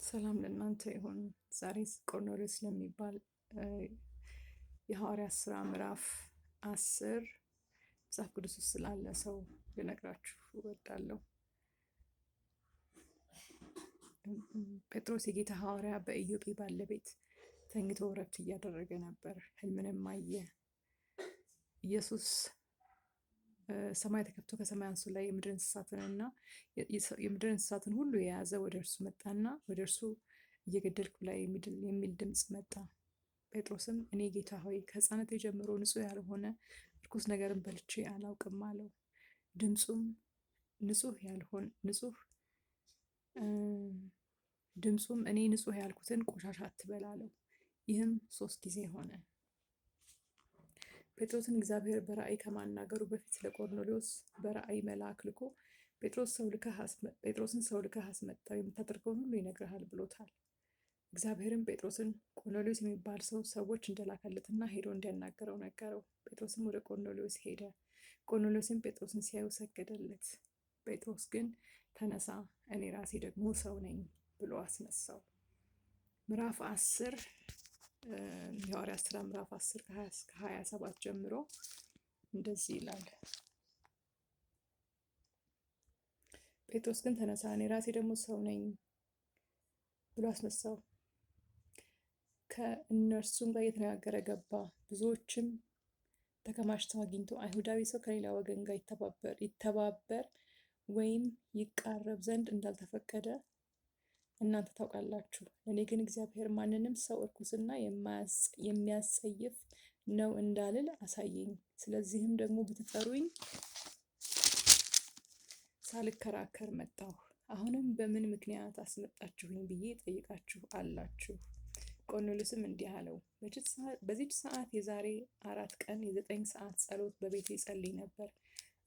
ሰላም ለእናንተ ይሁን። ዛሬ ቆርኔሌዎስ ለሚባል የሐዋርያት ሥራ ምዕራፍ 10 መጽሐፍ ቅዱስ ውስጥ ስላለ ሰው ልነግራችሁ እወዳለሁ። ጴጥሮስ የጌታ ሐዋርያ በኢዮጴ ባለ ቤት ተኝቶ እረፍት እያደረገ ነበር። ሕልምንም አየ። ኢየሱስ ሰማይ ተከፍቶ ከሰማይ አንሶ ላይ የምድር እንስሳትን ሁሉ የያዘ ወደ እርሱ መጣና ወደ እርሱ እየገደልኩ ላይ የሚል ድምፅ መጣ። ጴጥሮስም እኔ ጌታ ሆይ ከሕፃነቴ ጀምሮ ንጹሕ ያልሆነ እርኩስ ነገርን በልቼ አላውቅም አለው። ድምፁም እኔ ንጹሕ ያልኩትን ቆሻሻ አትበል አለው። ይህም 3 ጊዜ ሆነ። ጴጥሮስን እግዚአብሔር በራእይ ከማናገሩ በፊት ለቆርኔሌዎስ በራእይ መልአክ ልኮ ጴጥሮስን ሰው ልከህ አስመጣው፣ የምታደርገውን ሁሉ ይነግርሃል ብሎታል። እግዚአብሔርም ጴጥሮስን ቆርኔሌዎስ የሚባል ሰዎች እንደላከለትና ሄዶ እንዲያናገረው ነገረው። ጴጥሮስም ወደ ቆርኔሌዎስ ሄደ። ቆርኔሌዎስም ጴጥሮስን ሲያዩ ሰገደለት። ጴጥሮስ ግን ተነሳ፣ እኔ ራሴ ደግሞ ሰው ነኝ ብሎ አስነሳው። ምዕራፍ 10 የሐዋርያት ሥራ ምዕራፍ 10 ከ27 ጀምሮ እንደዚህ ይላል። ጴጥሮስ ግን ተነሳ፣ እኔ ራሴ ደግሞ ሰው ነኝ ብሎ አስነሳው። ከእነርሱም ጋር እየተነጋገረ ገባ። ብዙዎችም ተከማችተው አግኝቶ አይሁዳዊ ሰው ከሌላ ወገን ጋር ይተባበር ወይም ይቃረብ ዘንድ እንዳልተፈቀደ እናንተ ታውቃላችሁ። እኔ ግን እግዚአብሔር ማንንም ሰው እርኩስና የሚያስጸይፍ ነው እንዳልል አሳየኝ። ስለዚህም ደግሞ ብትጠሩኝ ሳልከራከር መጣሁ። አሁንም በምን ምክንያት አስመጣችሁኝ ብዬ ጠይቃችሁ አላችሁ። ቆርኔሌዎስም እንዲህ አለው፣ በዚች ሰዓት የዛሬ 4 ቀን የ9 ሰዓት ጸሎት በቤቴ ይጸልይ ነበር።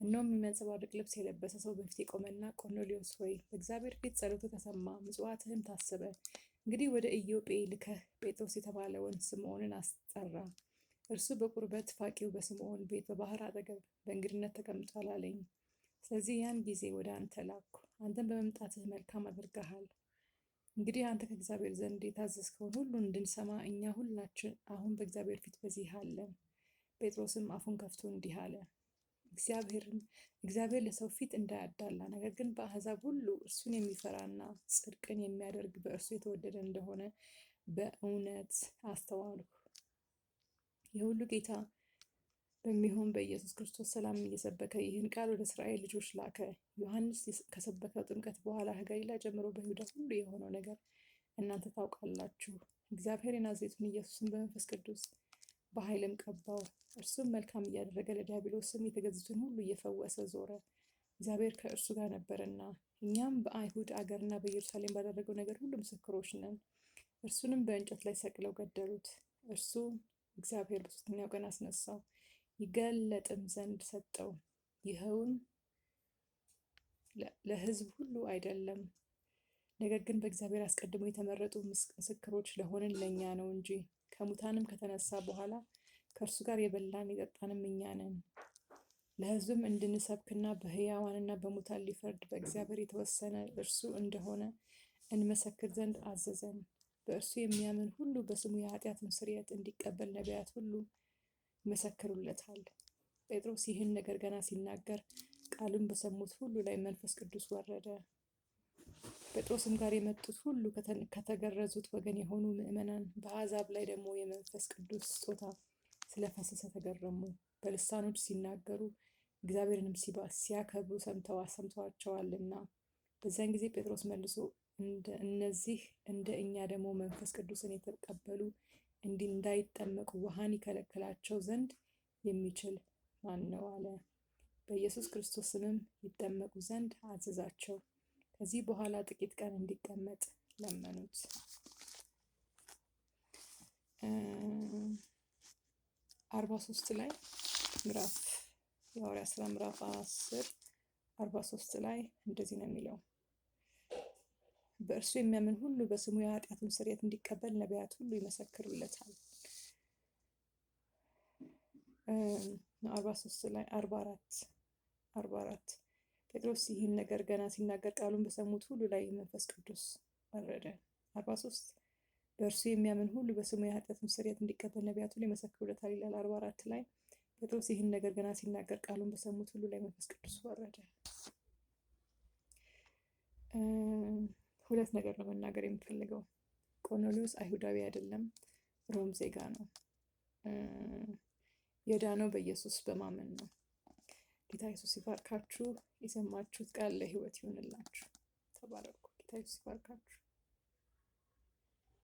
እነሆም የሚያንጸባርቅ ልብስ የለበሰ ሰው በፊቴ ቆመና፣ ቆርኔሌዎስ ሆይ በእግዚአብሔር ፊት ጸሎትህ ተሰማ፣ ምጽዋትህም ታሰበ። እንግዲህ ወደ ኢዮጴ ልከህ ጴጥሮስ የተባለውን ስምዖንን አስጠራ። እርሱ በቁርበት ፋቂው በስምዖን ቤት በባህር አጠገብ በእንግድነት ተቀምጧል አለኝ። ስለዚህ ያን ጊዜ ወደ አንተ ላኩ። አንተን በመምጣትህ መልካም አድርገሃል። እንግዲህ አንተ ከእግዚአብሔር ዘንድ የታዘዝከውን ሁሉ እንድንሰማ እኛ ሁላችን አሁን በእግዚአብሔር ፊት በዚህ አለን። ጴጥሮስም አፉን ከፍቶ እንዲህ አለ፣ እግዚአብሔር ለሰው ፊት እንዳያዳላ፣ ነገር ግን በአሕዛብ ሁሉ እርሱን የሚፈራና ጽድቅን የሚያደርግ በእርሱ የተወደደ እንደሆነ በእውነት አስተዋልሁ። የሁሉ ጌታ በሚሆን በኢየሱስ ክርስቶስ ሰላም እየሰበከ ይህን ቃል ወደ እስራኤል ልጆች ላከ። ዮሐንስ ከሰበከው ጥምቀት በኋላ ከገሊላ ጀምሮ በይሁዳ ሁሉ የሆነው ነገር እናንተ ታውቃላችሁ። እግዚአብሔር የናዝሬቱን ኢየሱስን በመንፈስ ቅዱስ በኃይልም ቀባው። እርሱም መልካም እያደረገ ለዲያብሎስም የተገዙትን ሁሉ እየፈወሰ ዞረ። እግዚአብሔር ከእርሱ ጋር ነበርና። እኛም በአይሁድ አገርና በኢየሩሳሌም ባደረገው ነገር ሁሉ ምስክሮች ነን። እርሱንም በእንጨት ላይ ሰቅለው ገደሉት። እርሱ እግዚአብሔር በሦስተኛው ቀን አስነሳው፣ ይገለጥም ዘንድ ሰጠው። ይኸውም ለሕዝብ ሁሉ አይደለም፣ ነገር ግን በእግዚአብሔር አስቀድሞ የተመረጡ ምስክሮች ለሆንን ለእኛ ነው እንጂ። ከሙታንም ከተነሳ በኋላ ከእርሱ ጋር የበላን የጠጣንም እኛ ነን። ለሕዝብም እንድንሰብክና በሕያዋንና በሙታን ሊፈርድ በእግዚአብሔር የተወሰነ እርሱ እንደሆነ እንመሰክር ዘንድ አዘዘን። በእርሱ የሚያምን ሁሉ በስሙ የኃጢአቱን ስርየት እንዲቀበል ነቢያት ሁሉ ይመሰክሩለታል። ጴጥሮስ ይህን ነገር ገና ሲናገር ቃሉን በሰሙት ሁሉ ላይ መንፈስ ቅዱስ ወረደ። ጴጥሮስም ጋር የመጡት ሁሉ ከተገረዙት ወገን የሆኑ ምዕመናን፣ በአሕዛብ ላይ ደግሞ የመንፈስ ቅዱስ ስጦታ ስለፈሰሰ ተገረሙ። በልሳኖች ሲናገሩ እግዚአብሔርንም ሲያከብሩ ሰምተዋቸዋልና። በዚያን ጊዜ ጴጥሮስ መልሶ እነዚህ እንደ እኛ ደግሞ መንፈስ ቅዱስን የተቀበሉ እንዳይጠመቁ ውሃን ይከለክላቸው ዘንድ የሚችል ማን ነው አለ። በኢየሱስ ክርስቶስ ስምም ይጠመቁ ዘንድ አዘዛቸው። ከዚህ በኋላ ጥቂት ቀን እንዲቀመጥ ለመኑት። 43 ላይ የሐዋርያት ሥራ ምዕራፍ 10 43 ላይ እንደዚህ ነው የሚለው፣ በእርሱ የሚያምን ሁሉ በስሙ የኃጢአቱን ስርየት እንዲቀበል ነቢያት ሁሉ ይመሰክሩለታል። 43 ላይ 44 ጴጥሮስ ይህን ነገር ገና ሲናገር ቃሉን በሰሙት ሁሉ ላይ መንፈስ ቅዱስ ወረደ። 43 በእርሱ የሚያምን ሁሉ በስሙ የኃጢአቱን ስርየት እንዲቀበል ነቢያቱ ይመሰክሩለታል ይላል። 44 ላይ ጴጥሮስ ይህን ነገር ገና ሲናገር ቃሉን በሰሙት ሁሉ ላይ መንፈስ ቅዱስ ወረደ። ሁለት ነገር ነው መናገር የምፈልገው። ቆርኔሌዎስ አይሁዳዊ አይደለም፣ ሮም ዜጋ ነው። የዳነው በኢየሱስ በማመን ነው። ጌታ ኢየሱስ ይባርካችሁ። የሰማችሁት ቃል ለሕይወት ይሁንላችሁ። ተባረኩ። ጌታ ኢየሱስ ይባርካችሁ።